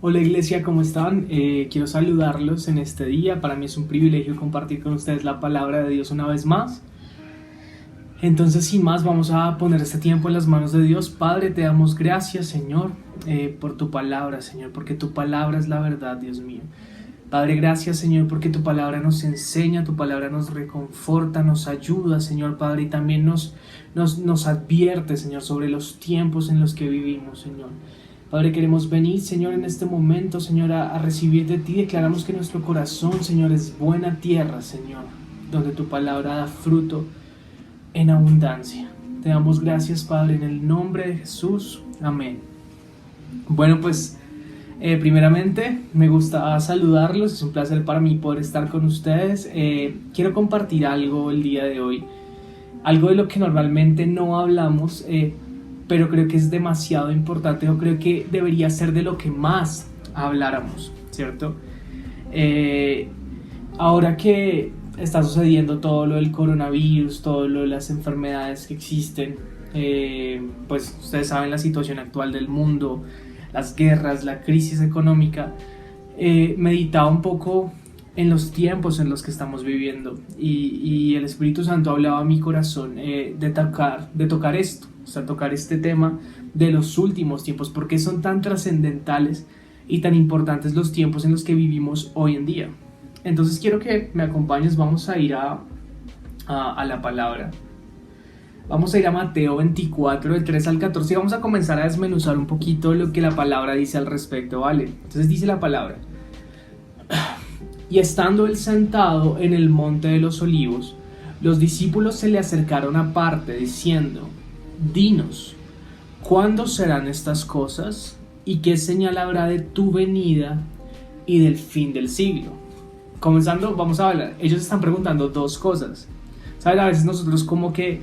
Hola iglesia, ¿cómo están? Quiero saludarlos en este día. Para mí es un privilegio compartir con ustedes la palabra de Dios una vez más. Entonces, sin más, vamos a poner este tiempo en las manos de Dios. Padre, te damos gracias, Señor, por tu palabra, Señor, porque tu palabra es la verdad, Dios mío. Padre, gracias, Señor, porque tu palabra nos enseña, tu palabra nos reconforta, nos ayuda, Señor, Padre, y también nos advierte, Señor, sobre los tiempos en los que vivimos, Señor. Padre, queremos venir, Señor, en este momento, Señor, a recibir de ti. Declaramos que nuestro corazón, Señor, es buena tierra, Señor, donde tu palabra da fruto en abundancia. Te damos gracias, Padre, en el nombre de Jesús. Amén. Bueno, pues, primeramente, me gusta saludarlos. Es un placer para mí poder estar con ustedes. Quiero compartir algo el día de hoy. Algo de lo que normalmente no hablamos, pero creo que es demasiado importante, o creo que debería ser de lo que más habláramos, ¿cierto? Ahora que está sucediendo todo lo del coronavirus, todo lo de las enfermedades que existen, pues ustedes saben la situación actual del mundo, las guerras, la crisis económica, meditaba un poco en los tiempos en los que estamos viviendo y el Espíritu Santo hablaba a mi corazón de tocar esto, o sea, tocar este tema de los últimos tiempos, porque son tan trascendentales y tan importantes los tiempos en los que vivimos hoy en día. Entonces quiero que me acompañes, vamos a ir a la palabra. Vamos a ir a Mateo 24, del 3 al 14, y vamos a comenzar a desmenuzar un poquito lo que la palabra dice al respecto, ¿vale? Entonces dice la palabra: y estando él sentado en el monte de los olivos, los discípulos se le acercaron aparte, diciendo: dinos, ¿cuándo serán estas cosas? ¿Y qué señal habrá de tu venida y del fin del siglo? Comenzando, vamos a hablar. Ellos están preguntando dos cosas. ¿Saben? A veces nosotros como que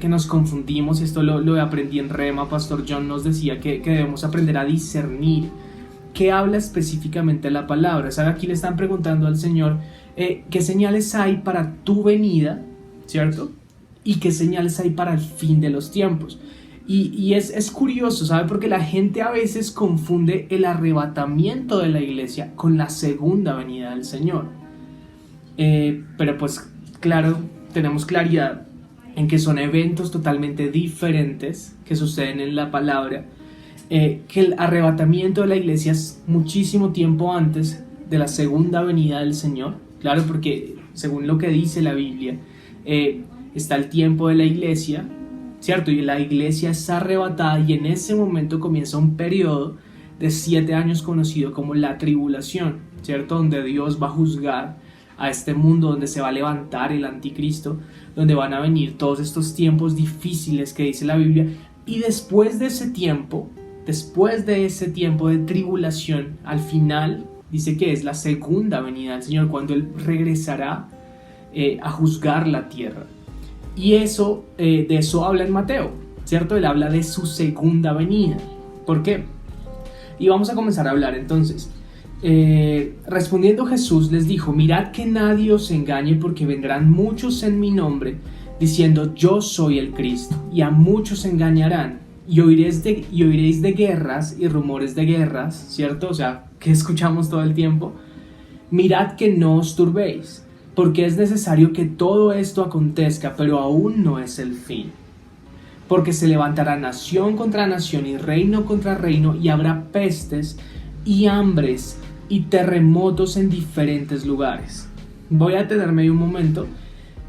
nos confundimos, y esto lo aprendí en Rema. Pastor John nos decía que debemos aprender a discernir qué habla específicamente la palabra. ¿Saben? Aquí le están preguntando al Señor qué señales hay para tu venida, ¿cierto? Y qué señales hay para el fin de los tiempos. Y es curioso, ¿sabe? Porque la gente a veces confunde el arrebatamiento de la iglesia con la segunda venida del Señor. Pero pues claro, tenemos claridad en que son eventos totalmente diferentes que suceden en la palabra, que el arrebatamiento de la iglesia es muchísimo tiempo antes de la segunda venida del Señor. Claro, porque según lo que dice la Biblia, está el tiempo de la iglesia, ¿cierto? Y la iglesia es arrebatada, y en ese momento comienza un periodo de 7 años conocido como la tribulación, ¿cierto? Donde Dios va a juzgar a este mundo, donde se va a levantar el anticristo, donde van a venir todos estos tiempos difíciles que dice la Biblia. Y después de ese tiempo de tribulación, al final dice que es la segunda venida del Señor, cuando Él regresará a juzgar la tierra. Y eso, de eso habla en Mateo, ¿cierto? Él habla de su segunda venida. ¿Por qué? Y vamos a comenzar a hablar entonces. Respondiendo Jesús les dijo: mirad que nadie os engañe, porque vendrán muchos en mi nombre, diciendo yo soy el Cristo, y a muchos engañarán. Y oiréis de guerras y rumores de guerras, ¿cierto? O sea, que escuchamos todo el tiempo. Mirad que no os turbéis, porque es necesario que todo esto acontezca, pero aún no es el fin. Porque se levantará nación contra nación y reino contra reino, y habrá pestes y hambres y terremotos en diferentes lugares. Voy a detenerme ahí un momento.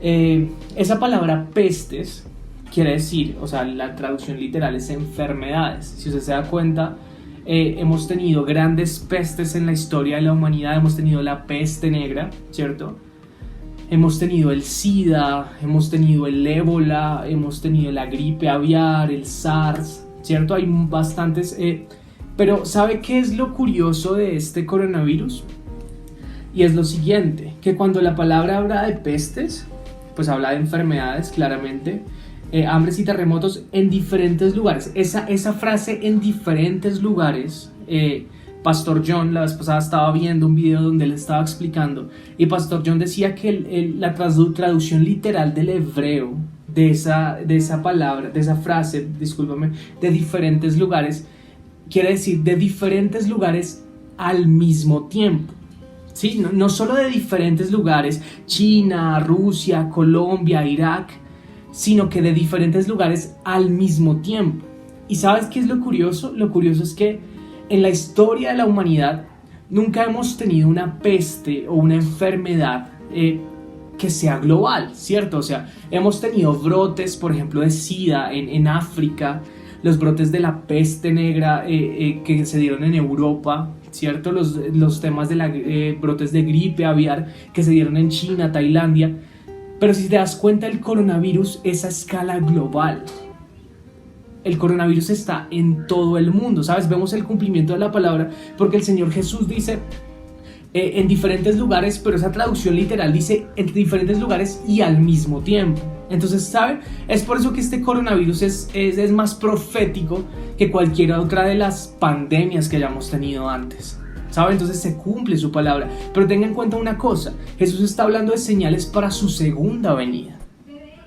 Esa palabra pestes quiere decir, o sea, la traducción literal es enfermedades. Si usted se da cuenta, hemos tenido grandes pestes en la historia de la humanidad. Hemos tenido la peste negra, ¿cierto? Hemos tenido el SIDA, hemos tenido el ébola, hemos tenido la gripe aviar, el SARS, ¿cierto? Hay bastantes, pero ¿sabe qué es lo curioso de este coronavirus? Y es lo siguiente, que cuando la palabra habla de pestes, pues habla de enfermedades, claramente, hambres y terremotos en diferentes lugares. Esa frase, en diferentes lugares, Pastor John la vez pasada estaba viendo un video donde él estaba explicando, y Pastor John decía que la traducción literal del hebreo de esa palabra, de esa frase, discúlpame, de diferentes lugares, quiere decir de diferentes lugares al mismo tiempo. ¿Sí? No solo de diferentes lugares, China, Rusia, Colombia, Irak, sino que de diferentes lugares al mismo tiempo. ¿Y sabes qué es lo curioso? Lo curioso es que en la historia de la humanidad nunca hemos tenido una peste o una enfermedad que sea global, ¿cierto? O sea, hemos tenido brotes, por ejemplo, de SIDA en África, los brotes de la peste negra que se dieron en Europa, ¿cierto? Los temas de la brotes de gripe aviar que se dieron en China, Tailandia. Pero si te das cuenta, el coronavirus es a escala global. El coronavirus está en todo el mundo, ¿sabes? Vemos el cumplimiento de la palabra porque el Señor Jesús dice en diferentes lugares, pero esa traducción literal dice en diferentes lugares y al mismo tiempo. Entonces, ¿saben? Es por eso que este coronavirus es más profético que cualquier otra de las pandemias que hayamos tenido antes, ¿saben? Entonces se cumple su palabra. Pero tengan en cuenta una cosa, Jesús está hablando de señales para su segunda venida.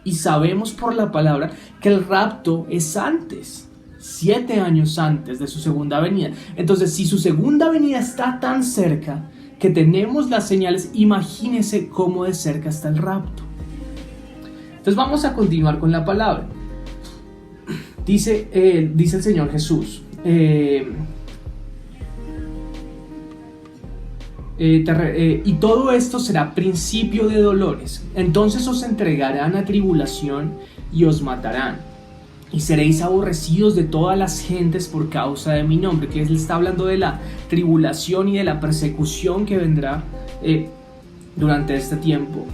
Y sabemos por la palabra que el rapto es antes, 7 años antes de su segunda venida. Entonces, si su segunda venida está tan cerca que tenemos las señales, imagínense cómo de cerca está el rapto. Entonces vamos a continuar con la palabra. Dice el Señor Jesús, y todo esto será principio de dolores. Entonces os entregarán a tribulación y os matarán. Y seréis aborrecidos de todas las gentes por causa de mi nombre. Que él está hablando de la tribulación y de la persecución que vendrá durante este tiempo.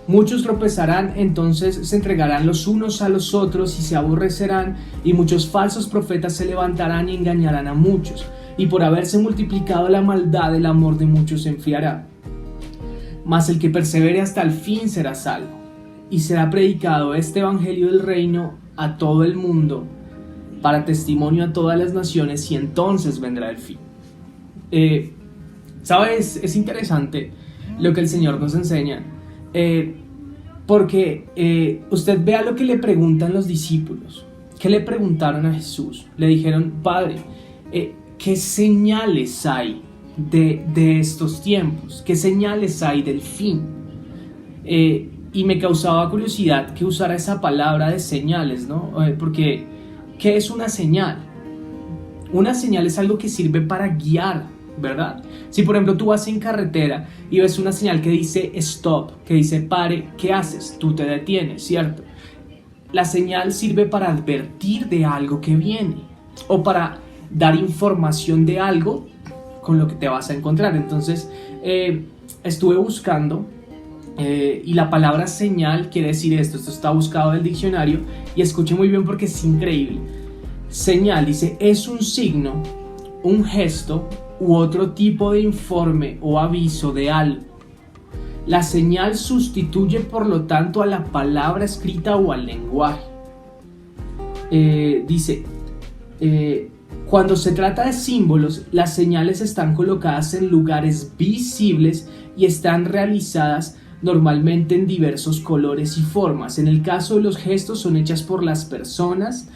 Muchos tropezarán, entonces se entregarán los unos a los otros y se aborrecerán. Y muchos falsos profetas se levantarán y engañarán a muchos. Y por haberse multiplicado la maldad, el amor de muchos se enfriará. Mas el que persevere hasta el fin será salvo. Y será predicado este evangelio del reino a todo el mundo para testimonio a todas las naciones, y entonces vendrá el fin. ¿Sabes? Es interesante lo que el Señor nos enseña, porque usted vea lo que le preguntan los discípulos. ¿Qué le preguntaron a Jesús? Le dijeron: Padre, ¿qué señales hay de estos tiempos? ¿Qué señales hay del fin? Y me causaba curiosidad que usara esa palabra de señales, ¿no? Porque, ¿qué es una señal? Una señal es algo que sirve para guiar, ¿verdad? Si por ejemplo tú vas en carretera y ves una señal que dice stop, que dice pare, ¿qué haces? Tú te detienes, ¿cierto? La señal sirve para advertir de algo que viene o para dar información de algo con lo que te vas a encontrar. Entonces, estuve buscando y la palabra señal quiere decir esto está buscado en el diccionario, y escuche muy bien porque es increíble. Señal dice: es un signo, un gesto u otro tipo de informe o aviso de algo. La señal sustituye por lo tanto a la palabra escrita o al lenguaje. Cuando se trata de símbolos, las señales están colocadas en lugares visibles y están realizadas normalmente en diversos colores y formas. En el caso de los gestos, son hechas por las personas.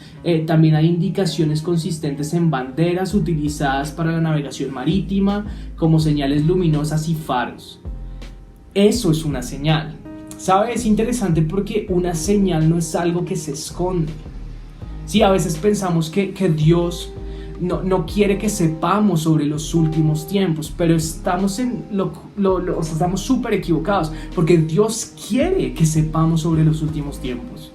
También hay indicaciones consistentes en banderas utilizadas para la navegación marítima, como señales luminosas y faros. Eso es una señal. ¿Sabe? Es interesante porque una señal no es algo que se esconde. Sí, a veces pensamos que Dios no quiere que sepamos sobre los últimos tiempos, pero estamos estamos súper equivocados, porque Dios quiere que sepamos sobre los últimos tiempos.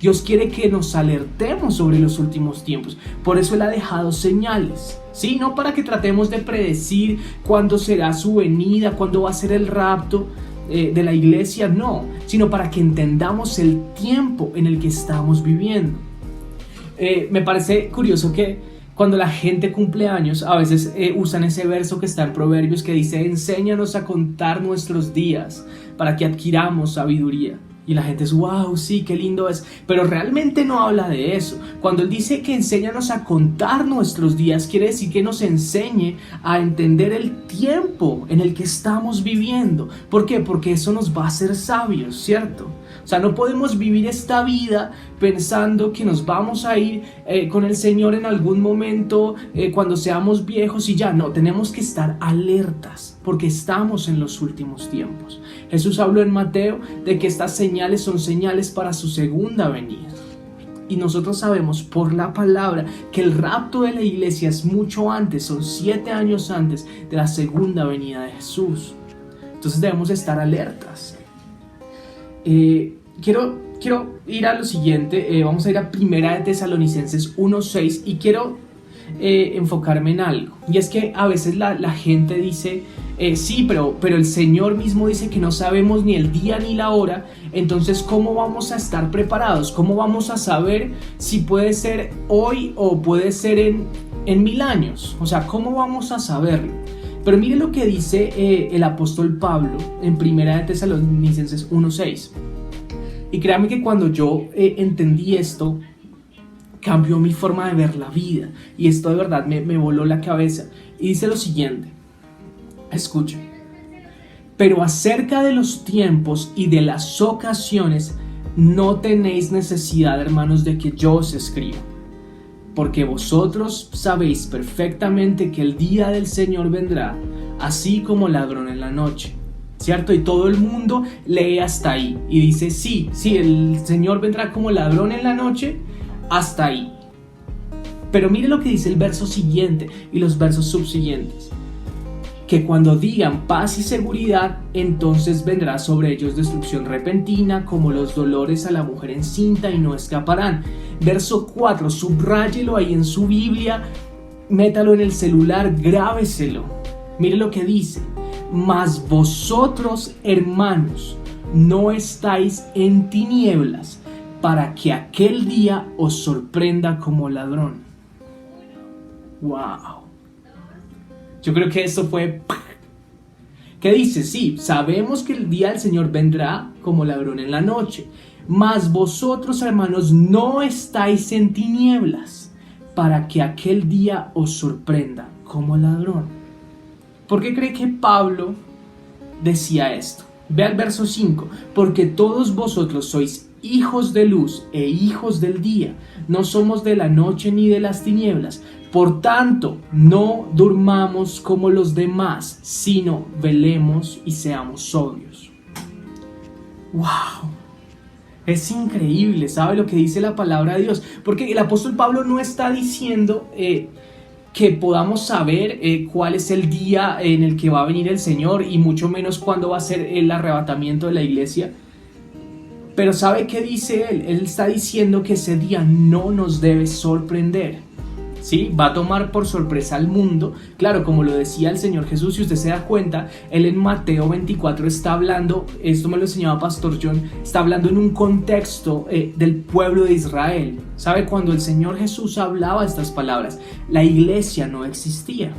Dios quiere que nos alertemos sobre los últimos tiempos. Por eso Él ha dejado señales, ¿sí? No para que tratemos de predecir cuándo será su venida, cuándo va a ser el rapto de la iglesia, no, sino para que entendamos el tiempo en el que estamos viviendo. Me parece curioso que cuando la gente cumple años, a veces usan ese verso que está en Proverbios que dice: enséñanos a contar nuestros días para que adquiramos sabiduría. Y la gente es: wow, sí, qué lindo es. Pero realmente no habla de eso. Cuando Él dice que enséñanos a contar nuestros días, quiere decir que nos enseñe a entender el tiempo en el que estamos viviendo. ¿Por qué? Porque eso nos va a hacer sabios, ¿cierto? O sea, no podemos vivir esta vida pensando que nos vamos a ir con el Señor en algún momento cuando seamos viejos y ya. No, tenemos que estar alertas porque estamos en los últimos tiempos. Jesús habló en Mateo de que estas señales son señales para su segunda venida. Y nosotros sabemos por la palabra que el rapto de la iglesia es mucho antes, son 7 años antes de la segunda venida de Jesús. Entonces debemos estar alertas. Quiero ir a lo siguiente. Vamos a ir a Primera de Tesalonicenses 1:6 y quiero enfocarme en algo. Y es que a veces la gente dice, sí, pero el Señor mismo dice que no sabemos ni el día ni la hora. Entonces, ¿cómo vamos a estar preparados? ¿Cómo vamos a saber si puede ser hoy o puede ser en 1000 años? O sea, ¿cómo vamos a saberlo? Pero mire lo que dice el apóstol Pablo en Primera de Tesalonicenses 1:6. Y créame que cuando yo entendí esto, cambió mi forma de ver la vida. Y esto de verdad me voló la cabeza. Y dice lo siguiente. Escuchen. Pero acerca de los tiempos y de las ocasiones, no tenéis necesidad, hermanos, de que yo os escriba. Porque vosotros sabéis perfectamente que el día del Señor vendrá, así como ladrón en la noche. ¿Cierto? Y todo el mundo lee hasta ahí y dice, sí, el Señor vendrá como ladrón en la noche, hasta ahí. Pero mire lo que dice el verso siguiente y los versos subsiguientes. Que cuando digan paz y seguridad, entonces vendrá sobre ellos destrucción repentina, como los dolores a la mujer encinta, y no escaparán. Verso 4, subráyelo ahí en su Biblia, métalo en el celular, grábeselo. Mire lo que dice. Mas vosotros, hermanos, no estáis en tinieblas, para que aquel día os sorprenda como ladrón. ¡Wow! Yo creo que esto fue... ¿Qué dice? Sí, sabemos que el día del Señor vendrá como ladrón en la noche. Mas vosotros, hermanos, no estáis en tinieblas, para que aquel día os sorprenda como ladrón. ¿Por qué cree que Pablo decía esto? Ve al verso 5. Porque todos vosotros sois hijos de luz e hijos del día. No somos de la noche ni de las tinieblas. Por tanto, no durmamos como los demás, sino velemos y seamos sobrios. ¡Wow! Es increíble, ¿sabe lo que dice la palabra de Dios? Porque el apóstol Pablo no está diciendo que podamos saber cuál es el día en el que va a venir el Señor y mucho menos cuándo va a ser el arrebatamiento de la iglesia. Pero ¿sabe qué dice él? Él está diciendo que ese día no nos debe sorprender. ¿Sí? Va a tomar por sorpresa al mundo. Claro, como lo decía el Señor Jesús, si usted se da cuenta, él en Mateo 24 está hablando, esto me lo enseñaba Pastor John, está hablando en un contexto del pueblo de Israel. ¿Sabe? Cuando el Señor Jesús hablaba estas palabras, la iglesia no existía.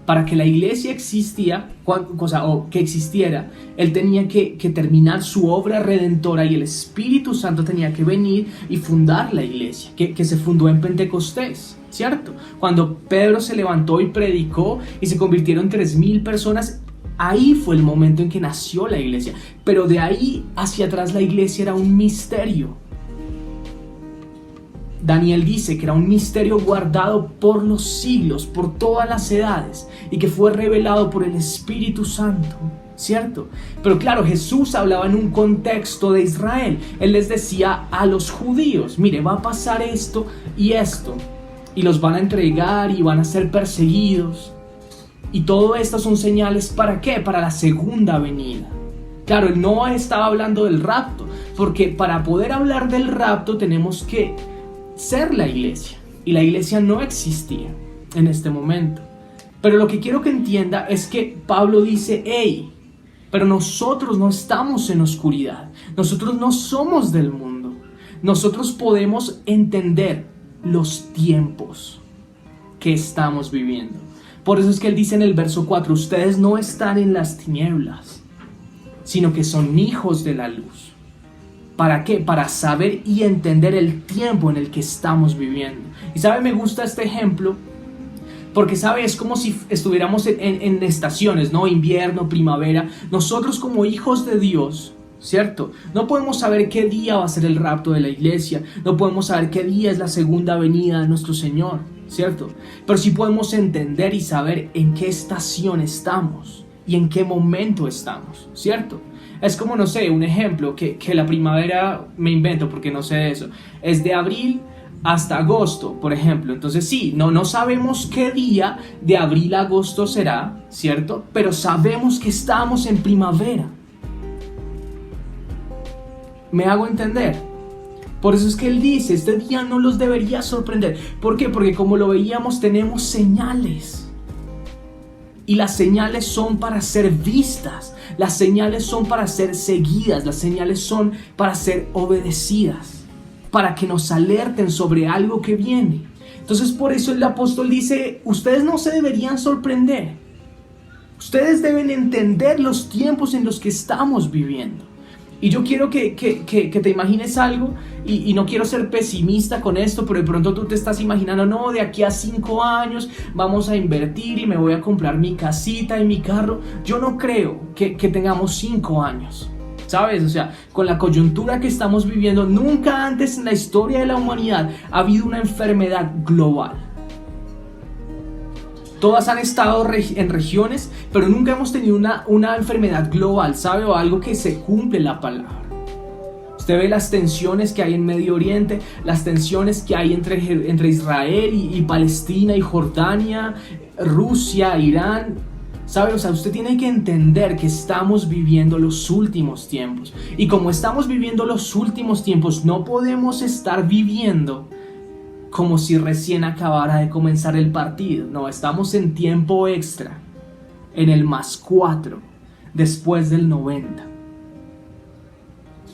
Para que la iglesia que existiera, él tenía que terminar su obra redentora y el Espíritu Santo tenía que venir y fundar la iglesia, que se fundó en Pentecostés, ¿cierto? Cuando Pedro se levantó y predicó y se convirtieron 3,000 personas, ahí fue el momento en que nació la iglesia. Pero de ahí hacia atrás la iglesia era un misterio. Daniel dice que era un misterio guardado por los siglos, por todas las edades, y que fue revelado por el Espíritu Santo, ¿cierto? Pero claro, Jesús hablaba en un contexto de Israel. Él les decía a los judíos, mire, va a pasar esto, y los van a entregar y van a ser perseguidos. Y todo esto son señales, ¿para qué? Para la segunda venida. Claro, él no estaba hablando del rapto, porque para poder hablar del rapto tenemos que ser la iglesia, y la iglesia no existía en este momento. Pero lo que quiero que entienda es que Pablo dice, hey, pero nosotros no estamos en oscuridad, nosotros no somos del mundo, nosotros podemos entender los tiempos que estamos viviendo. Por eso es que él dice en el verso 4, ustedes no están en las tinieblas, sino que son hijos de la luz. ¿Para qué? Para saber y entender el tiempo en el que estamos viviendo. Y sabe, me gusta este ejemplo porque sabe, es como si estuviéramos en estaciones, ¿no? Invierno, primavera. Nosotros como hijos de Dios ¿cierto? No podemos saber qué día va a ser el rapto de la iglesia, no podemos saber qué día es la segunda venida de nuestro Señor, ¿cierto? Pero sí podemos entender y saber en qué estación estamos y en qué momento estamos, ¿cierto? Es como, no sé, un ejemplo, que la primavera, me invento porque no sé de eso, es de abril hasta agosto, por ejemplo. Entonces sí, no sabemos qué día de abril a agosto será, ¿cierto? Pero sabemos que estamos en primavera. ¿Me hago entender? Por eso es que él dice, este día no los debería sorprender. ¿Por qué? Porque como lo veíamos, tenemos señales. Y las señales son para ser vistas. Las señales son para ser seguidas. Las señales son para ser obedecidas. Para que nos alerten sobre algo que viene. Entonces por eso el apóstol dice, ustedes no se deberían sorprender. Ustedes deben entender los tiempos en los que estamos viviendo. Y yo quiero que te imagines algo, y no quiero ser pesimista con esto, pero de pronto tú te estás imaginando, no, de aquí a 5 años vamos a invertir y me voy a comprar mi casita y mi carro. Yo no creo que tengamos 5 años, ¿sabes? O sea, con la coyuntura que estamos viviendo, nunca antes en la historia de la humanidad ha habido una enfermedad global. Todas han estado en regiones, pero nunca hemos tenido una enfermedad global, ¿sabe? O algo que se cumple la palabra. Usted ve las tensiones que hay en Medio Oriente, las tensiones que hay entre Israel y Palestina y Jordania, Rusia, Irán. ¿Sabe? O sea, usted tiene que entender que estamos viviendo los últimos tiempos. Y como estamos viviendo los últimos tiempos, no podemos estar viviendo como si recién acabara de comenzar el partido. No, estamos en tiempo extra, en el +4, después del 90.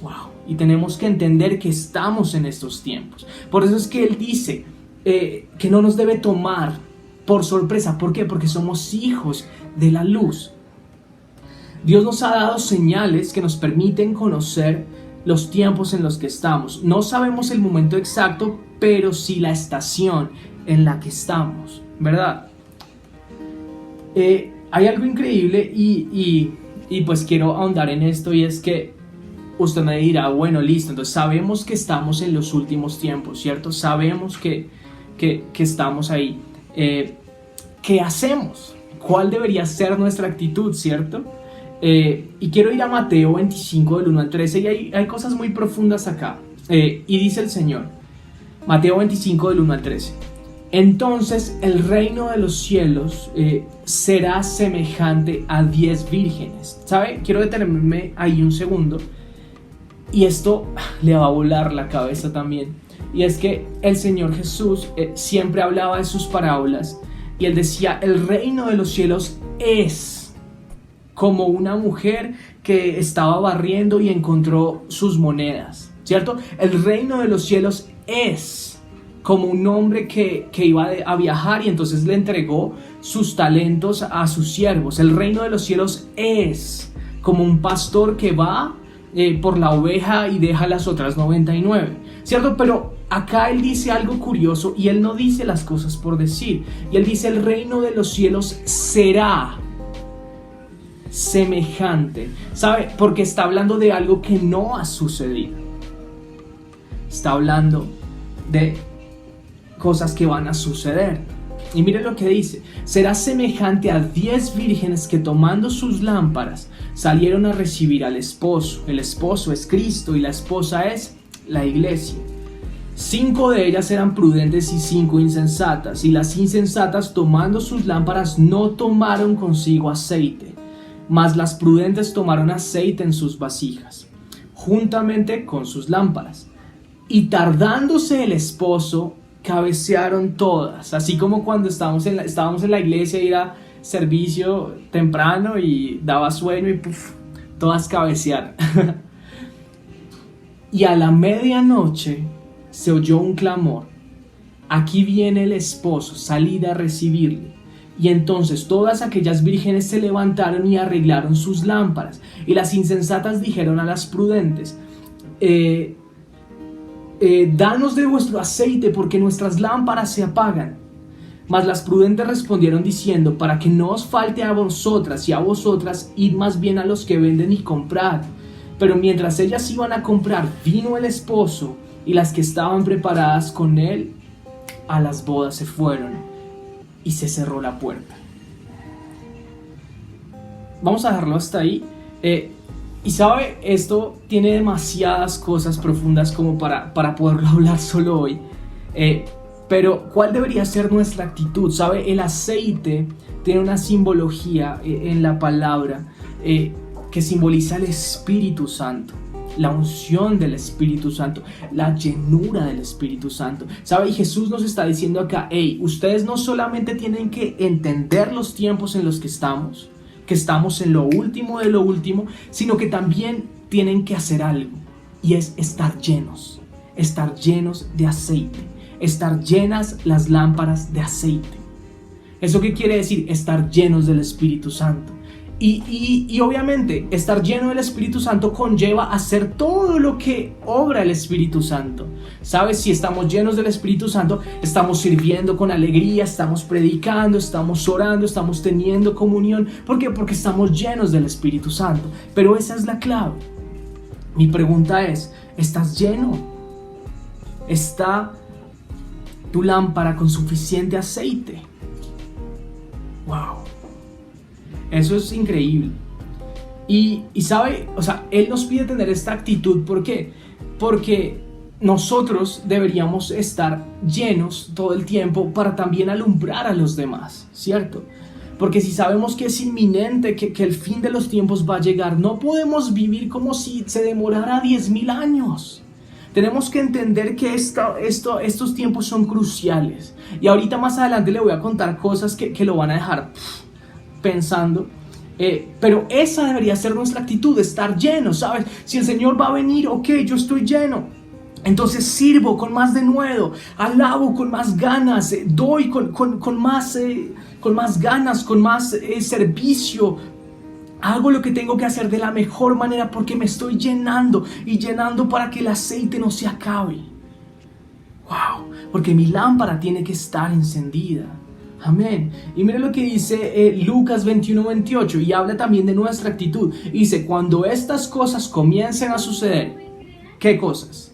Wow. Y tenemos que entender que estamos en estos tiempos. Por eso es que él dice que no nos debe tomar por sorpresa. ¿Por qué? Porque somos hijos de la luz. Dios nos ha dado señales que nos permiten conocer los tiempos en los que estamos. No sabemos el momento exacto, pero sí la estación en la que estamos, ¿verdad? Hay algo increíble y pues quiero ahondar en esto, y es que usted me dirá, bueno, listo, entonces sabemos que estamos en los últimos tiempos, ¿cierto? Sabemos que estamos ahí. ¿Qué hacemos? ¿Cuál debería ser nuestra actitud, cierto? Y quiero ir a Mateo 25 del 1 al 13, y hay cosas muy profundas acá. Y dice el Señor, Mateo 25 del 1 al 13: entonces el reino de los cielos será semejante a 10 vírgenes. ¿Sabe? Quiero detenerme ahí un segundo, y esto le va a volar la cabeza también. Y es que el Señor Jesús siempre hablaba de sus parábolas, y él decía, el reino de los cielos es como una mujer que estaba barriendo y encontró sus monedas, ¿cierto? El reino de los cielos es como un hombre que iba a viajar y entonces le entregó sus talentos a sus siervos. El reino de los cielos es como un pastor que va por la oveja y deja las otras 99, ¿cierto? Pero acá él dice algo curioso, y él no dice las cosas por decir. Y él dice, el reino de los cielos será semejante, ¿sabe? Porque está hablando de algo que no ha sucedido. Está hablando de cosas que van a suceder. Y mire lo que dice, será semejante a 10 vírgenes que, tomando sus lámparas, salieron a recibir al esposo. El esposo es Cristo y la esposa es la iglesia. 5 de ellas eran prudentes y 5 insensatas, y las insensatas, tomando sus lámparas, no tomaron consigo aceite, mas las prudentes tomaron aceite en sus vasijas, juntamente con sus lámparas. Y tardándose el esposo, cabecearon todas. Así como cuando estábamos en la iglesia, ir a servicio temprano y daba sueño y puff, todas cabecearon. Y a la medianoche se oyó un clamor: aquí viene el esposo, salid a recibirle. Y entonces todas aquellas vírgenes se levantaron y arreglaron sus lámparas. Y las insensatas dijeron a las prudentes: danos de vuestro aceite, porque nuestras lámparas se apagan. Mas las prudentes respondieron diciendo: para que no os falte a vosotras y a vosotras, id más bien a los que venden y comprad. Pero mientras ellas iban a comprar, vino el esposo, y las que estaban preparadas con él a las bodas se fueron, y se cerró la puerta. Vamos a dejarlo hasta ahí. Y sabe, esto tiene demasiadas cosas profundas como para poderlo hablar solo hoy. Pero ¿cuál debería ser nuestra actitud? Sabe, el aceite tiene una simbología en la palabra que simboliza el Espíritu Santo, la unción del Espíritu Santo, la llenura del Espíritu Santo. ¿Sabe? Y Jesús nos está diciendo acá, hey, ustedes no solamente tienen que entender los tiempos en los que estamos en lo último de lo último, sino que también tienen que hacer algo, y es estar llenos de aceite, estar llenas las lámparas de aceite. ¿Eso qué quiere decir? Estar llenos del Espíritu Santo. Y obviamente estar lleno del Espíritu Santo conlleva hacer todo lo que obra el Espíritu Santo. ¿Sabes? Si estamos llenos del Espíritu Santo, estamos sirviendo con alegría, estamos predicando, estamos orando, estamos teniendo comunión. ¿Por qué? Porque estamos llenos del Espíritu Santo. Pero esa es la clave. Mi pregunta es, ¿estás lleno? ¿Está tu lámpara con suficiente aceite? ¡Wow! Eso es increíble. Y sabe, o sea, Él nos pide tener esta actitud. ¿Por qué? Porque nosotros deberíamos estar llenos todo el tiempo para también alumbrar a los demás, ¿cierto? Porque si sabemos que es inminente, que el fin de los tiempos va a llegar, no podemos vivir como si se demorara 10,000 años. Tenemos que entender que estos tiempos son cruciales. Y ahorita más adelante le voy a contar cosas que lo van a dejar pensando, pero esa debería ser nuestra actitud, estar lleno, ¿sabes? Si el Señor va a venir, ok, yo estoy lleno, entonces sirvo con más denuedo, alabo con más ganas, doy con más ganas, con más servicio, hago lo que tengo que hacer de la mejor manera porque me estoy llenando y llenando para que el aceite no se acabe. Wow, porque mi lámpara tiene que estar encendida. Amén. Y mire lo que dice Lucas 21:28, y habla también de nuestra actitud. Dice, cuando estas cosas comiencen a suceder, ¿qué cosas?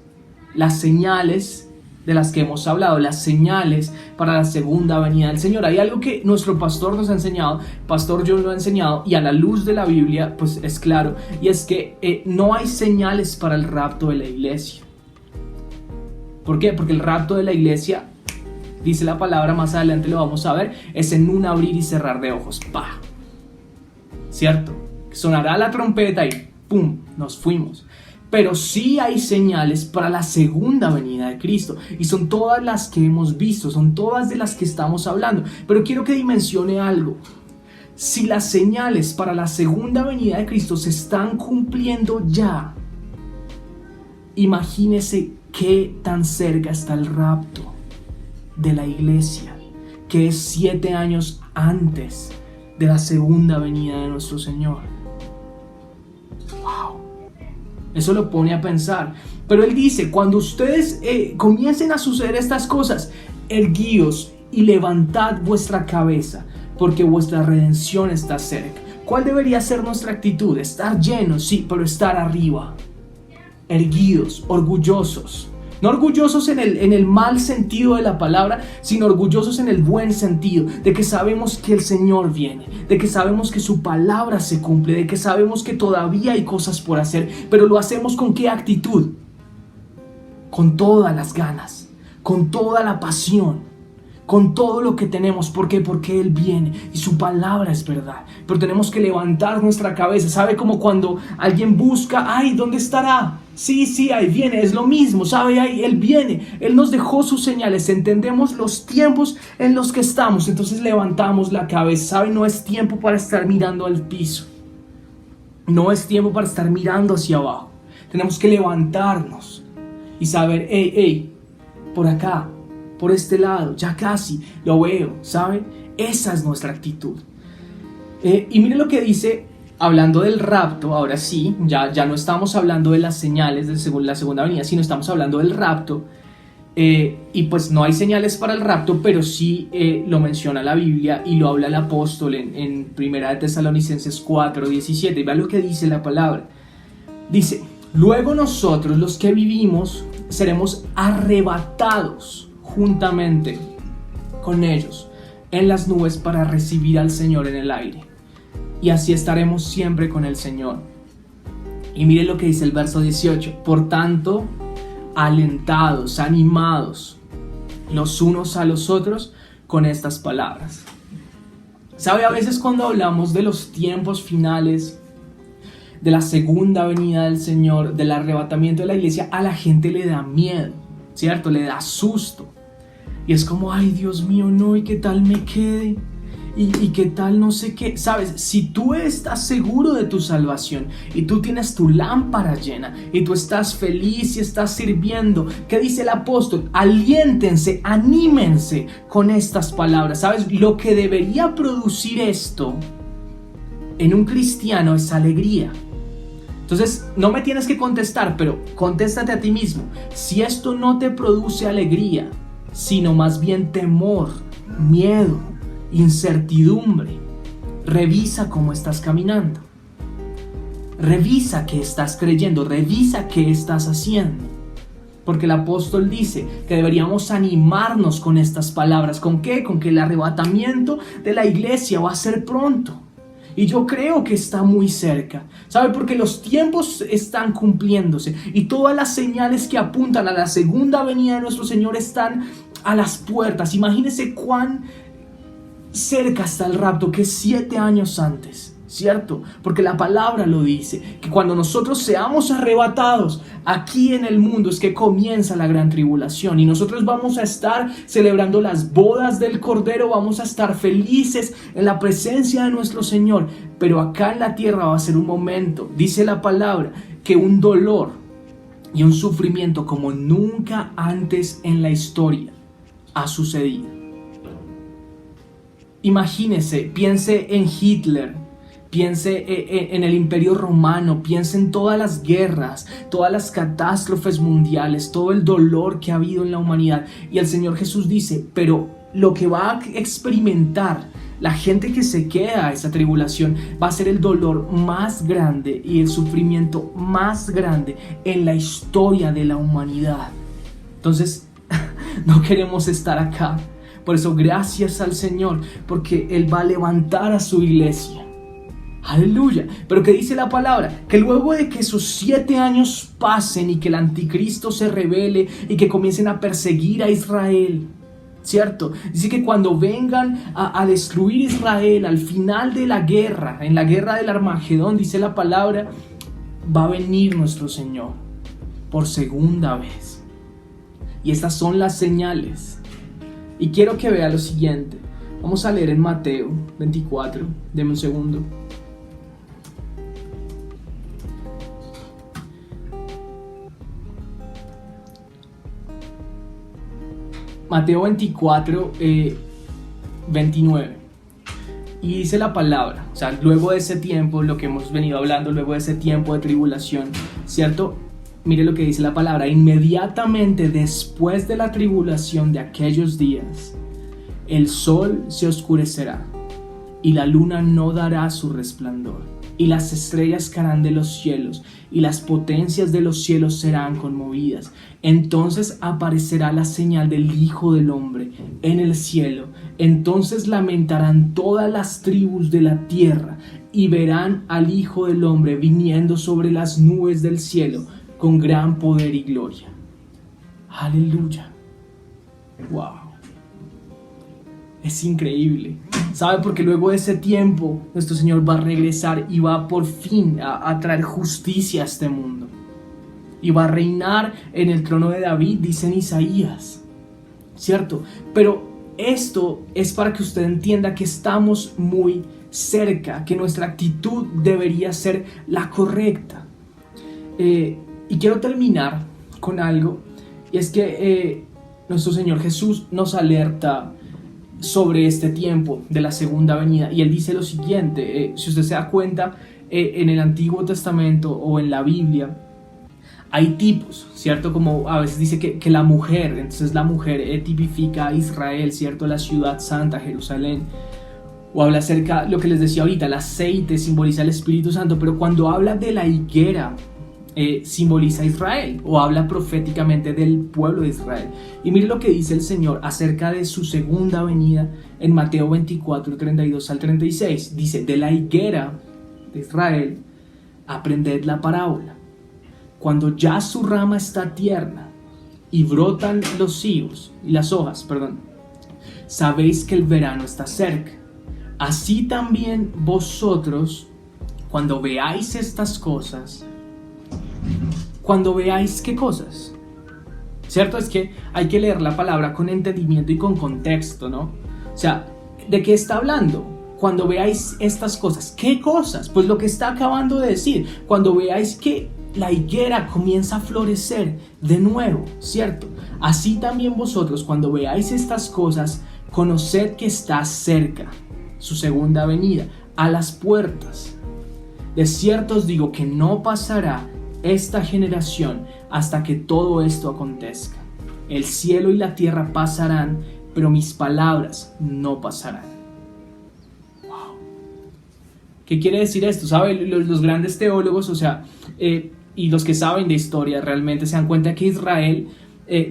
Las señales de las que hemos hablado, las señales para la segunda venida del Señor. Hay algo que nuestro pastor nos ha enseñado, Pastor John lo ha enseñado, y a la luz de la Biblia pues es claro, y es que no hay señales para el rapto de la iglesia. ¿Por qué? Porque el rapto de la iglesia, dice la palabra, más adelante lo vamos a ver, es en un abrir y cerrar de ojos. ¡Pah! ¿Cierto? Sonará la trompeta y ¡pum! Nos fuimos. Pero sí hay señales para la segunda venida de Cristo. Y son todas las que hemos visto, son todas de las que estamos hablando. Pero quiero que dimensione algo. Si las señales para la segunda venida de Cristo se están cumpliendo ya, imagínese qué tan cerca está el rapto de la iglesia, que es 7 años antes de la segunda venida de nuestro Señor. Wow, eso lo pone a pensar. Pero Él dice, cuando ustedes comiencen a suceder estas cosas, erguíos y levantad vuestra cabeza, porque vuestra redención está cerca. ¿Cuál debería ser nuestra actitud? Estar llenos, sí, pero estar arriba, erguidos, orgullosos. No orgullosos en el mal sentido de la palabra, sino orgullosos en el buen sentido, de que sabemos que el Señor viene, de que sabemos que su palabra se cumple, de que sabemos que todavía hay cosas por hacer, pero lo hacemos ¿con qué actitud? Con todas las ganas, con toda la pasión, con todo lo que tenemos. ¿Por qué? Porque Él viene y su palabra es verdad. Pero tenemos que levantar nuestra cabeza. ¿Sabe? Como cuando alguien busca, ¡ay! ¿Dónde estará? Sí, ahí viene, es lo mismo, ¿sabe? Ahí Él viene, Él nos dejó sus señales, entendemos los tiempos en los que estamos, entonces levantamos la cabeza, ¿sabe? No es tiempo para estar mirando al piso, no es tiempo para estar mirando hacia abajo, tenemos que levantarnos y saber, hey, por acá, por este lado, ya casi, lo veo, ¿sabe? Esa es nuestra actitud. Y mire lo que dice, hablando del rapto, ahora sí, ya no estamos hablando de las señales de la segunda venida, sino estamos hablando del rapto. Y pues no hay señales para el rapto, pero sí lo menciona la Biblia y lo habla el apóstol en 1 de Tesalonicenses 4:17. Y vea lo que dice la palabra. Dice, luego nosotros los que vivimos seremos arrebatados juntamente con ellos en las nubes para recibir al Señor en el aire. Y así estaremos siempre con el Señor. Y miren lo que dice el verso 18. Por tanto, alentados, animados los unos a los otros con estas palabras. ¿Sabe? A veces cuando hablamos de los tiempos finales, de la segunda venida del Señor, del arrebatamiento de la iglesia, a la gente le da miedo, ¿cierto? Le da susto. Y es como, ay Dios mío, no, ¿y qué tal me quede? ¿Y qué tal no sé qué? ¿Sabes? Si tú estás seguro de tu salvación y tú tienes tu lámpara llena y tú estás feliz y estás sirviendo, ¿qué dice el apóstol? Aliéntense, anímense con estas palabras. ¿Sabes? Lo que debería producir esto en un cristiano es alegría. Entonces, no me tienes que contestar, pero contéstate a ti mismo. Si esto no te produce alegría, sino más bien temor, miedo, incertidumbre, revisa cómo estás caminando. Revisa qué estás creyendo, revisa qué estás haciendo. Porque el apóstol dice que deberíamos animarnos con estas palabras. ¿Con qué? Con que el arrebatamiento de la iglesia va a ser pronto. Y yo creo que está muy cerca, ¿sabe? Porque los tiempos están cumpliéndose y todas las señales que apuntan a la segunda venida de nuestro Señor están a las puertas. Imagínense cuán cerca está el rapto, que 7 años antes, ¿cierto? Porque la palabra lo dice, que cuando nosotros seamos arrebatados aquí en el mundo es que comienza la gran tribulación y nosotros vamos a estar celebrando las bodas del Cordero, vamos a estar felices en la presencia de nuestro Señor, pero acá en la tierra va a ser un momento, dice la palabra, que un dolor y un sufrimiento como nunca antes en la historia ha sucedido. Imagínese, piense en Hitler, piense en el Imperio Romano, piense en todas las guerras, todas las catástrofes mundiales, todo el dolor que ha habido en la humanidad. Y el Señor Jesús dice, pero lo que va a experimentar la gente que se queda a esa tribulación va a ser el dolor más grande y el sufrimiento más grande en la historia de la humanidad. Entonces, no queremos estar acá. Por eso gracias al Señor, porque Él va a levantar a su iglesia. Aleluya. Pero ¿qué dice la palabra? Que luego de que esos 7 años pasen y que el anticristo se revele y que comiencen a perseguir a Israel, ¿cierto? Dice que cuando vengan a destruir Israel al final de la guerra, en la guerra del Armagedón, dice la palabra, va a venir nuestro Señor por segunda vez. Y estas son las señales. Y quiero que vea lo siguiente. Vamos a leer en Mateo 24. Deme un segundo. Mateo 24, 29. Y dice la palabra, o sea, luego de ese tiempo, lo que hemos venido hablando, luego de ese tiempo de tribulación, ¿cierto? Mire lo que dice la palabra, inmediatamente después de la tribulación de aquellos días, el sol se oscurecerá y la luna no dará su resplandor y las estrellas caerán de los cielos y las potencias de los cielos serán conmovidas. Entonces aparecerá la señal del Hijo del Hombre en el cielo. Entonces lamentarán todas las tribus de la tierra y verán al Hijo del Hombre viniendo sobre las nubes del cielo con gran poder y gloria. Aleluya. Wow. Es increíble. ¿Sabe? Porque luego de ese tiempo nuestro Señor va a regresar y va por fin a traer justicia a este mundo. Y va a reinar en el trono de David, dice en Isaías. ¿Cierto? Pero esto es para que usted entienda que estamos muy cerca, que nuestra actitud debería ser la correcta. Y quiero terminar con algo, y es que nuestro Señor Jesús nos alerta sobre este tiempo de la segunda venida, y Él dice lo siguiente, si usted se da cuenta, en el Antiguo Testamento o en la Biblia, hay tipos, ¿cierto? Como a veces dice que la mujer, entonces la mujer tipifica a Israel, ¿cierto? La ciudad santa, Jerusalén. O habla acerca, lo que les decía ahorita, el aceite simboliza el Espíritu Santo, pero cuando habla de la higuera, simboliza a Israel o habla proféticamente del pueblo de Israel. Y mire lo que dice el Señor acerca de su segunda venida en Mateo 24, 32 al 36. Dice: de la higuera de Israel aprended la parábola. Cuando ya su rama está tierna y brotan los higos y las hojas, sabéis que el verano está cerca. Así también vosotros, cuando veáis estas cosas, cuando veáis ¿qué cosas? ¿Cierto? Es que hay que leer la palabra con entendimiento y con contexto, ¿no? O sea, ¿de qué está hablando? Cuando veáis estas cosas, ¿qué cosas? Pues lo que está acabando de decir, cuando veáis que la higuera comienza a florecer de nuevo, ¿cierto? Así también vosotros, cuando veáis estas cosas, conoced que está cerca su segunda venida, a las puertas. De cierto os digo que no pasará esta generación hasta que todo esto acontezca. El cielo y la tierra pasarán, pero mis palabras no pasarán. Wow. ¿Qué quiere decir esto? ¿Sabe? Los grandes teólogos, y los que saben de historia realmente se dan cuenta que Israel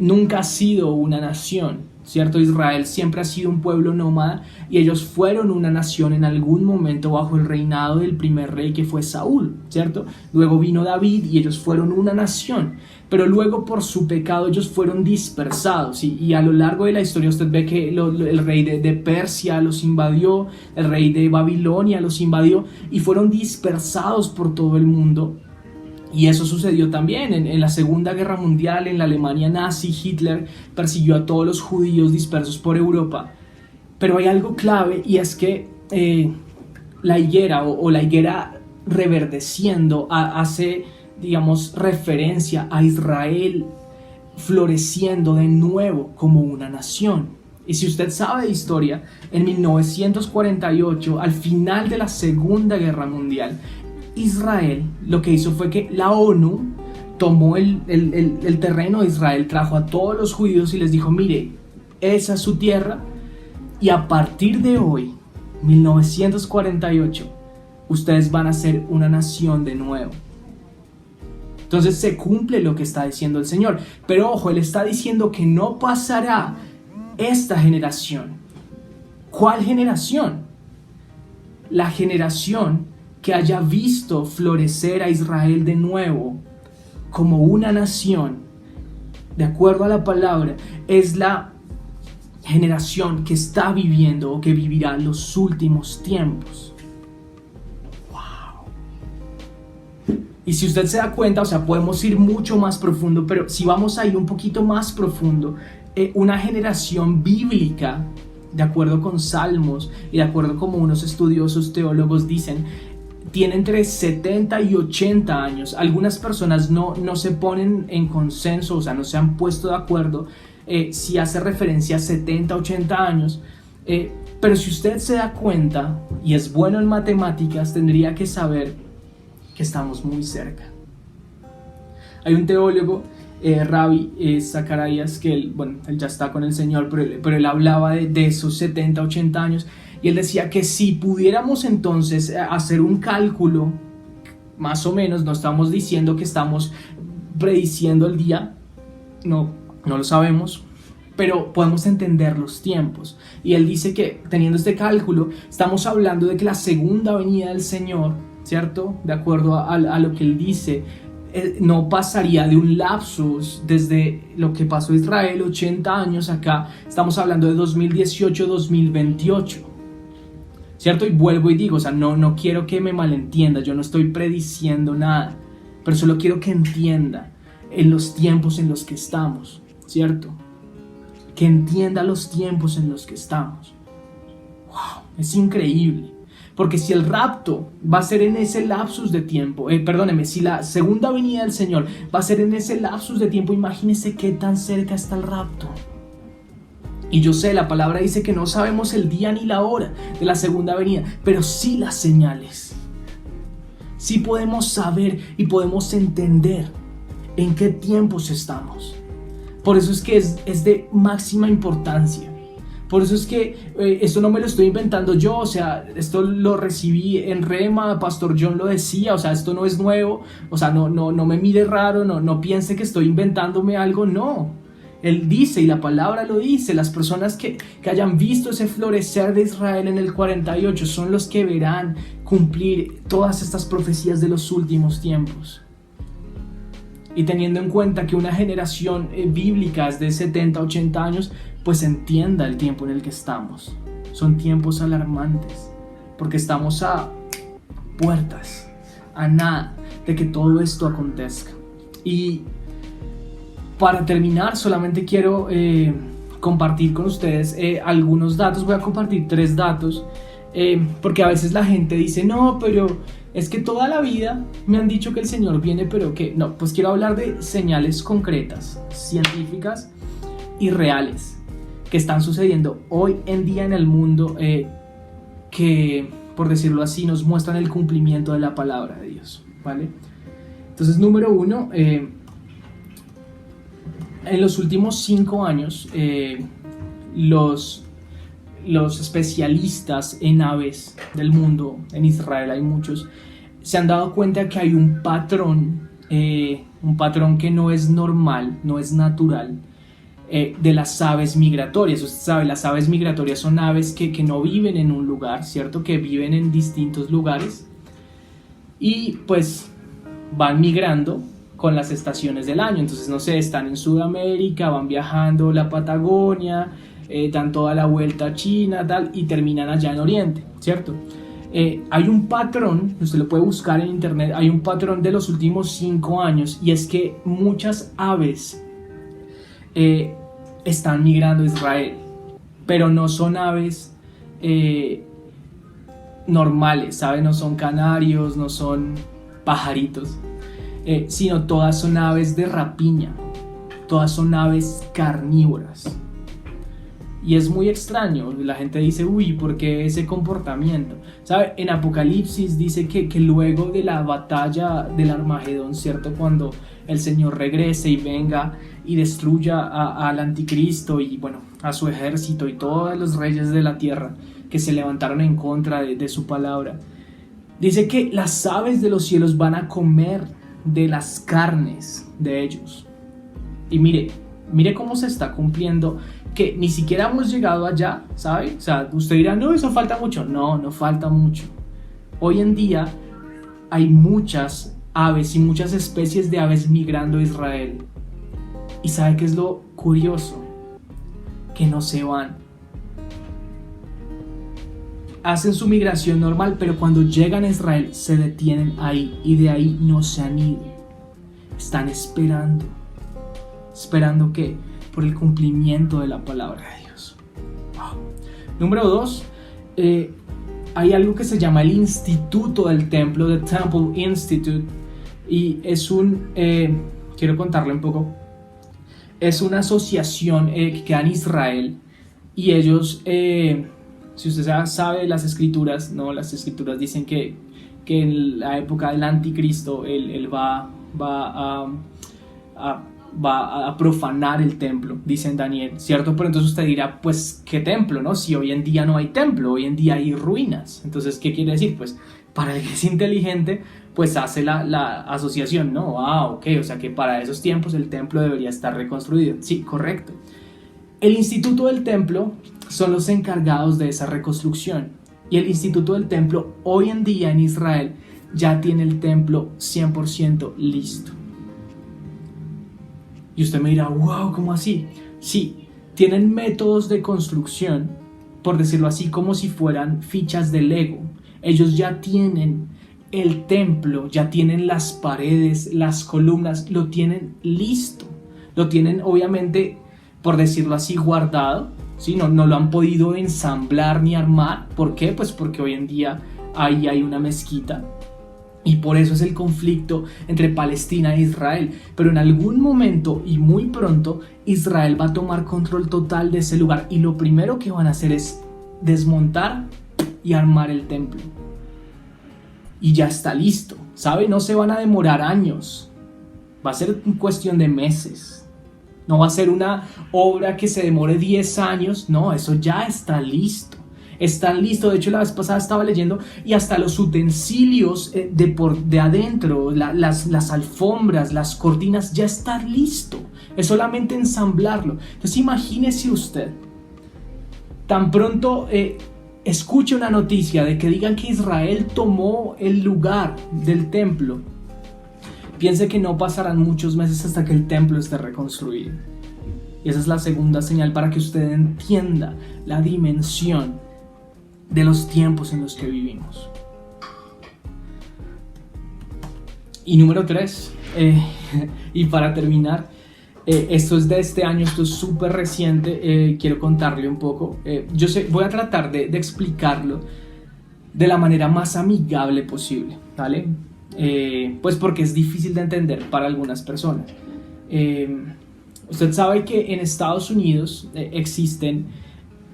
nunca ha sido una nación, ¿cierto? Israel siempre ha sido un pueblo nómada y ellos fueron una nación en algún momento bajo el reinado del primer rey que fue Saúl, ¿cierto? Luego vino David y ellos fueron una nación, pero luego por su pecado ellos fueron dispersados y a lo largo de la historia usted ve que el rey de Persia los invadió, el rey de Babilonia los invadió y fueron dispersados por todo el mundo. Y eso sucedió también en la Segunda Guerra Mundial, en la Alemania nazi. Hitler persiguió a todos los judíos dispersos por Europa. Pero hay algo clave y es que la higuera o la higuera reverdeciendo hace, digamos, referencia a Israel floreciendo de nuevo como una nación. Y si usted sabe de historia, en 1948, al final de la Segunda Guerra Mundial, Israel lo que hizo fue que la ONU tomó el terreno de Israel, trajo a todos los judíos y les dijo: mire, esa es su tierra y a partir de hoy, 1948, ustedes van a ser una nación de nuevo. Entonces se cumple lo que está diciendo el Señor, pero ojo, Él está diciendo que no pasará esta generación. ¿Cuál generación? La generación que haya visto florecer a Israel de nuevo como una nación, de acuerdo a la palabra, es la generación que está viviendo o que vivirá los últimos tiempos. Wow. Y si usted se da cuenta, podemos ir mucho más profundo, pero si vamos a ir un poquito más profundo, una generación bíblica, de acuerdo con Salmos y de acuerdo como unos estudiosos teólogos dicen, tiene entre 70 y 80 años. Algunas personas no se ponen en consenso, no se han puesto de acuerdo si hace referencia a 70, 80 años. Pero si usted se da cuenta y es bueno en matemáticas, tendría que saber que estamos muy cerca. Hay un teólogo, Ravi Zacharias, que él ya está con el Señor, pero él hablaba de esos 70, 80 años. Y él decía que si pudiéramos entonces hacer un cálculo, más o menos, no estamos diciendo que estamos prediciendo el día, no lo sabemos, pero podemos entender los tiempos. Y él dice que teniendo este cálculo, estamos hablando de que la segunda venida del Señor, ¿cierto? De acuerdo a lo que él dice, no pasaría de un lapsus desde lo que pasó Israel, 80 años acá, estamos hablando de 2018-2028. ¿Cierto? Y vuelvo y digo, no quiero que me malentienda, yo no estoy prediciendo nada, pero solo quiero que entienda en los tiempos en los que estamos, ¿cierto? Que entienda los tiempos en los que estamos. ¡Wow! Es increíble, porque si el rapto va a ser en ese lapsus de tiempo, si la segunda venida del Señor va a ser en ese lapsus de tiempo, imagínese qué tan cerca está el rapto. Y yo sé, la palabra dice que no sabemos el día ni la hora de la segunda venida, pero sí las señales. Sí podemos saber y podemos entender en qué tiempos estamos. Por eso es que es de máxima importancia Por eso es que esto no me lo estoy inventando yo, o sea, esto lo recibí en Rema, Pastor John lo decía, o sea, esto no es nuevo, o sea, no me mire raro, no piense que estoy inventándome algo, no. Él dice, y la palabra lo dice, las personas que hayan visto ese florecer de Israel en el 48 son los que verán cumplir todas estas profecías de los últimos tiempos. Y teniendo en cuenta que una generación bíblica es de 70, 80 años, pues entienda el tiempo en el que estamos. Son tiempos alarmantes, porque estamos a puertas, a nada de que todo esto acontezca. Y para terminar, solamente quiero compartir con ustedes algunos datos. Voy a compartir 3 datos, porque a veces la gente dice, no, pero es que toda la vida me han dicho que el Señor viene, pero que no. Pues quiero hablar de señales concretas, científicas y reales que están sucediendo hoy en día en el mundo, que, por decirlo así, nos muestran el cumplimiento de la palabra de Dios, ¿vale? Entonces, número 1, en los últimos 5 años, los especialistas en aves del mundo, en Israel hay muchos, se han dado cuenta que hay un patrón que no es normal, no es natural, de las aves migratorias. Usted sabe, las aves migratorias son aves que no viven en un lugar, ¿cierto? Que viven en distintos lugares y pues van migrando con las estaciones del año. Entonces, no sé, están en Sudamérica, van viajando la Patagonia, dan toda la vuelta a China, tal, y terminan allá en Oriente, ¿cierto? Hay un patrón, usted lo puede buscar en internet, hay un patrón de los últimos 5 años, y es que muchas aves están migrando a Israel, pero no son aves normales, ¿sabe? No son canarios, no son pajaritos, sino todas son aves de rapiña, todas son aves carnívoras. Y es muy extraño, la gente dice, uy, ¿por qué ese comportamiento? ¿Sabe? En Apocalipsis dice que luego de la batalla del Armagedón, ¿cierto? Cuando el Señor regrese y venga y destruya al anticristo y bueno, a su ejército y todos los reyes de la tierra que se levantaron en contra de su palabra, dice que las aves de los cielos van a comer de las carnes de ellos. Y mire cómo se está cumpliendo, que ni siquiera hemos llegado allá, ¿sabe? O sea, usted dirá, no, eso falta mucho. No falta mucho. Hoy en día hay muchas aves y muchas especies de aves migrando a Israel. ¿Y sabe qué es lo curioso? Que no se van. Hacen su migración normal, pero cuando llegan a Israel se detienen ahí y de ahí no se han ido. Están esperando. ¿Esperando qué? Por el cumplimiento de la palabra de Dios. Wow. Número 2, hay algo que se llama el Instituto del Templo, The Temple Institute, y es quiero contarle un poco, es una asociación que queda en Israel, y ellos, si usted sabe las escrituras, ¿no? Las escrituras dicen que en la época del anticristo él va a profanar el templo, dice en Daniel, ¿cierto? Pero entonces usted dirá, pues, ¿qué templo, no? Si hoy en día no hay templo, hoy en día hay ruinas. Entonces, ¿qué quiere decir? Pues, para el que es inteligente, pues hace la asociación, ¿no? Ok, o sea que para esos tiempos el templo debería estar reconstruido. Sí, correcto. El Instituto del Templo son los encargados de esa reconstrucción. Y el Instituto del Templo, hoy en día en Israel, ya tiene el templo 100% listo. Y usted me dirá, wow, ¿cómo así? Sí, tienen métodos de construcción, por decirlo así, como si fueran fichas de Lego. Ellos ya tienen el templo, ya tienen las paredes, las columnas, lo tienen listo. Lo tienen, obviamente, por decirlo así, guardado, ¿sí? No lo han podido ensamblar ni armar. ¿Por qué? Pues porque hoy en día ahí hay una mezquita. Y por eso es el conflicto entre Palestina e Israel. Pero en algún momento y muy pronto Israel va a tomar control total de ese lugar. Y lo primero que van a hacer es desmontar y armar el templo. Y ya está listo, ¿sabe? No se van a demorar años. Va a ser cuestión de meses. No va a ser una obra que se demore 10 años, no, eso ya está listo. Está listo, de hecho la vez pasada estaba leyendo y hasta los utensilios de adentro, las alfombras, las cortinas, ya está listo. Es solamente ensamblarlo. Entonces imagínese usted, tan pronto escuche una noticia de que digan que Israel tomó el lugar del templo, piense que no pasarán muchos meses hasta que el templo esté reconstruido. Y esa es la segunda señal para que usted entienda la dimensión de los tiempos en los que vivimos. Y número 3, y para terminar, esto es de este año, esto es súper reciente, quiero contarle un poco. Voy a tratar de explicarlo de la manera más amigable posible, ¿vale? Pues porque es difícil de entender para algunas personas. Usted sabe que en Estados Unidos existen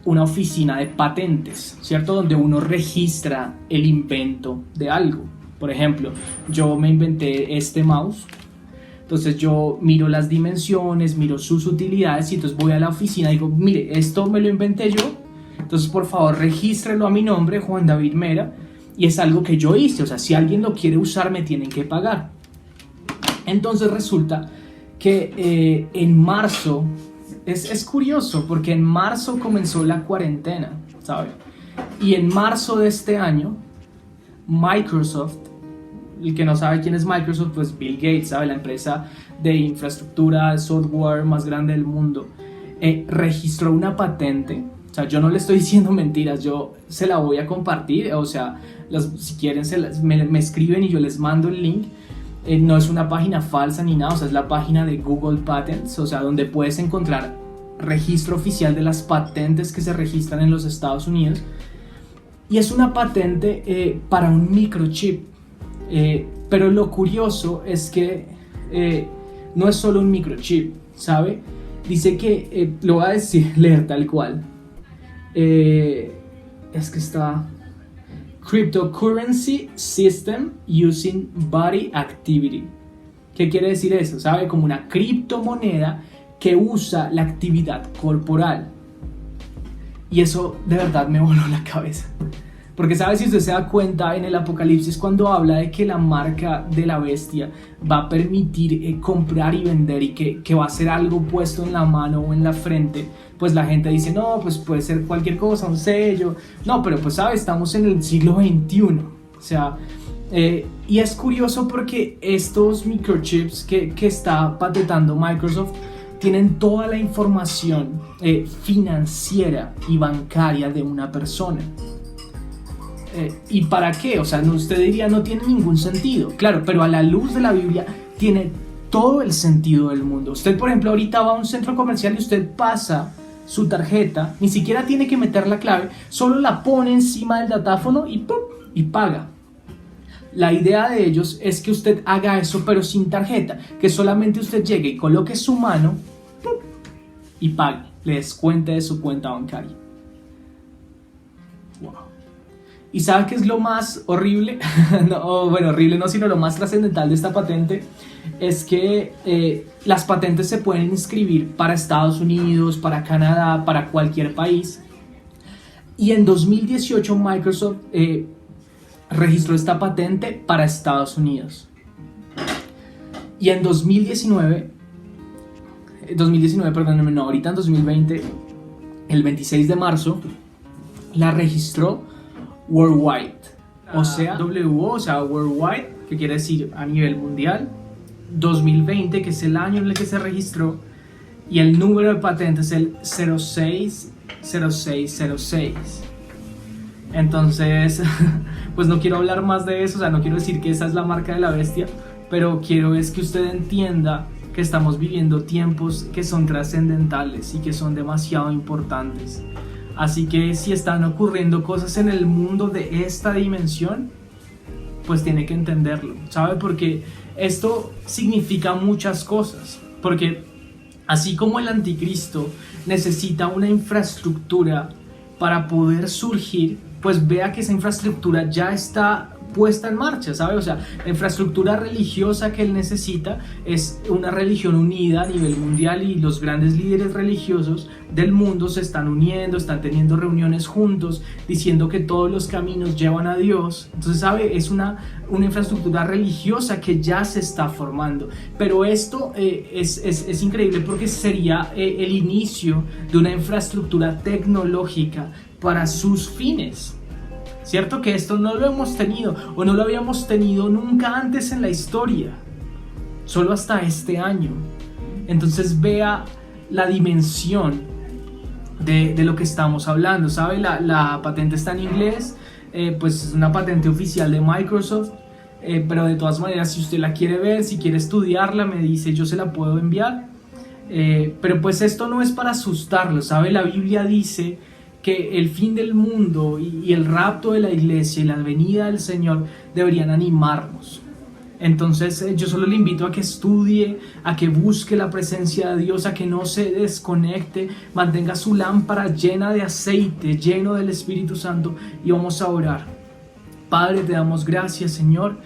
una oficina de patentes, ¿cierto? Donde uno registra el invento de algo. Por ejemplo, yo me inventé este mouse, entonces yo miro las dimensiones, miro sus utilidades y entonces voy a la oficina y digo, mire, esto me lo inventé yo, entonces por favor regístrelo a mi nombre, Juan David Mera, y es algo que yo hice, o sea, si alguien lo quiere usar me tienen que pagar. Entonces resulta que en marzo, es curioso porque en marzo comenzó la cuarentena, ¿sabe? Y en marzo de este año, Microsoft, el que no sabe quién es Microsoft, pues Bill Gates, ¿sabe? La empresa de infraestructura, de software más grande del mundo, registró una patente. O sea, yo no le estoy diciendo mentiras, yo se la voy a compartir, o sea, si quieren me escriben y yo les mando el link. No es una página falsa ni nada, o sea, es la página de Google Patents, o sea, donde puedes encontrar registro oficial de las patentes que se registran en los Estados Unidos. Y es una patente para un microchip, pero lo curioso es que no es solo un microchip, ¿sabe? Dice que, lo voy a leer tal cual, es que está... Cryptocurrency System Using Body Activity. ¿Qué quiere decir eso? ¿Sabe? Como una criptomoneda que usa la actividad corporal. Y eso de verdad me voló la cabeza. Porque, ¿sabe? Si usted se da cuenta en el Apocalipsis, cuando habla de que la marca de la bestia va a permitir comprar y vender y que va a ser algo puesto en la mano o en la frente, pues la gente dice, no, pues puede ser cualquier cosa, un sello. No, pero pues, ¿sabe? Estamos en el siglo XXI. O sea, y es curioso porque estos microchips que está patentando Microsoft tienen toda la información financiera y bancaria de una persona. ¿Y para qué? O sea, usted diría no tiene ningún sentido. Claro, pero a la luz de la Biblia tiene todo el sentido del mundo. Usted, por ejemplo, ahorita va a un centro comercial y usted pasa su tarjeta, ni siquiera tiene que meter la clave, solo la pone encima del datáfono y ¡pum! Y paga. La idea de ellos es que usted haga eso pero sin tarjeta, que solamente usted llegue y coloque su mano ¡pum! Y pague, le descuente de su cuenta bancaria. Wow. ¿Y sabe qué es lo más horrible? No, bueno, horrible no, sino lo más trascendental de esta patente es que las patentes se pueden inscribir para Estados Unidos, para Canadá, para cualquier país. Y en 2018 Microsoft registró esta patente para Estados Unidos. Y en 2019, perdónenme, no, ahorita en 2020, el 26 de marzo, la registró Worldwide, o sea, o sea, Worldwide, que quiere decir a nivel mundial, 2020, que es el año en el que se registró, y el número de patentes es el 060606. Entonces, pues no quiero hablar más de eso, o sea, no quiero decir que esa es la marca de la bestia, pero quiero es que usted entienda que estamos viviendo tiempos que son trascendentales y que son demasiado importantes. Así que si están ocurriendo cosas en el mundo de esta dimensión, pues tiene que entenderlo, ¿sabe? Porque esto significa muchas cosas. Porque así como el anticristo necesita una infraestructura para poder surgir, pues vea que esa infraestructura ya está puesta en marcha, ¿sabe? O sea, la infraestructura religiosa que él necesita es una religión unida a nivel mundial, y los grandes líderes religiosos del mundo se están uniendo, están teniendo reuniones juntos, diciendo que todos los caminos llevan a Dios. Entonces, ¿sabe? Es una infraestructura religiosa que ya se está formando. Pero esto es increíble, porque sería el inicio de una infraestructura tecnológica para sus fines. ¿Cierto? Que esto no lo hemos tenido, o no lo habíamos tenido nunca antes en la historia, solo hasta este año. Entonces vea la dimensión de lo que estamos hablando, ¿sabe? La patente está en inglés, pues es una patente oficial de Microsoft, pero de todas maneras, si usted la quiere ver, si quiere estudiarla, me dice, yo se la puedo enviar. Pero pues esto no es para asustarlo, ¿sabe? La Biblia dice que el fin del mundo y el rapto de la iglesia y la venida del Señor deberían animarnos. Entonces yo solo le invito a que estudie, a que busque la presencia de Dios, a que no se desconecte, mantenga su lámpara llena de aceite, lleno del Espíritu Santo, y vamos a orar. Padre, te damos gracias, Señor,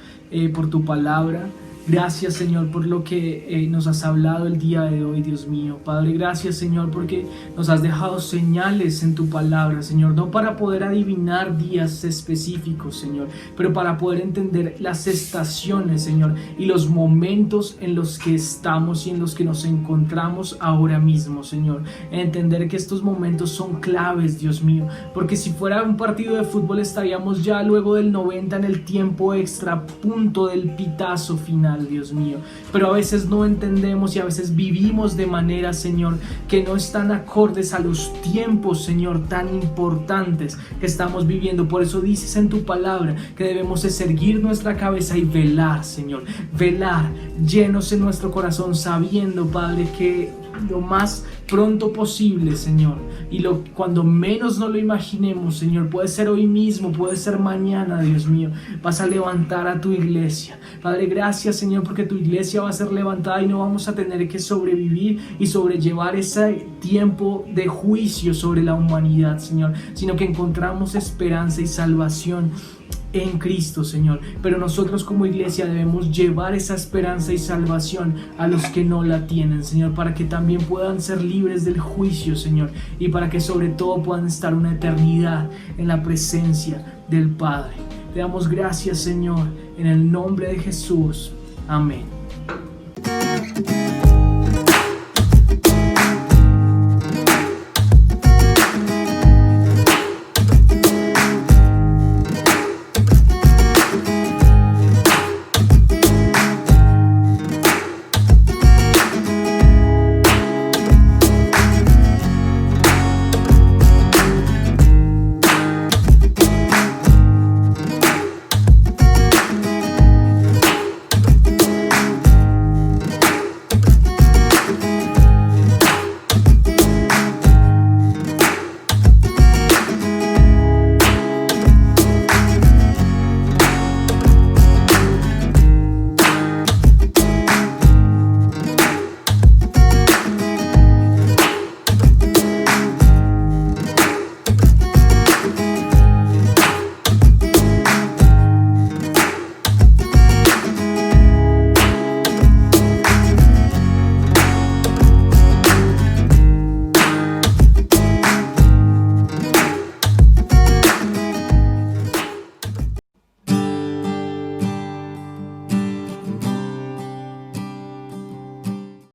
por tu palabra. Gracias, Señor, por lo que nos has hablado el día de hoy, Dios mío. Padre, gracias, Señor, porque nos has dejado señales en tu palabra, Señor, no para poder adivinar días específicos, Señor, pero para poder entender las estaciones, Señor, y los momentos en los que estamos y en los que nos encontramos ahora mismo, Señor. Entender que estos momentos son claves, Dios mío, porque si fuera un partido de fútbol estaríamos ya luego del 90 en el tiempo extra, punto del pitazo final, Dios mío, pero a veces no entendemos y a veces vivimos de manera, Señor, que no están acordes a los tiempos, Señor, tan importantes que estamos viviendo. Por eso dices en tu palabra que debemos erguir nuestra cabeza y velar, Señor, velar, llenos en nuestro corazón, sabiendo, Padre, que lo más pronto posible, Señor, y cuando menos no lo imaginemos, Señor, puede ser hoy mismo, puede ser mañana, Dios mío, vas a levantar a tu iglesia. Padre, gracias, Señor, porque tu iglesia va a ser levantada y no vamos a tener que sobrevivir y sobrellevar ese tiempo de juicio sobre la humanidad, Señor, sino que encontramos esperanza y salvación en Cristo, Señor. Pero nosotros como iglesia debemos llevar esa esperanza y salvación a los que no la tienen, Señor, para que también puedan ser libres del juicio, Señor, y para que sobre todo puedan estar una eternidad en la presencia del Padre. Te damos gracias, Señor, en el nombre de Jesús. Amén.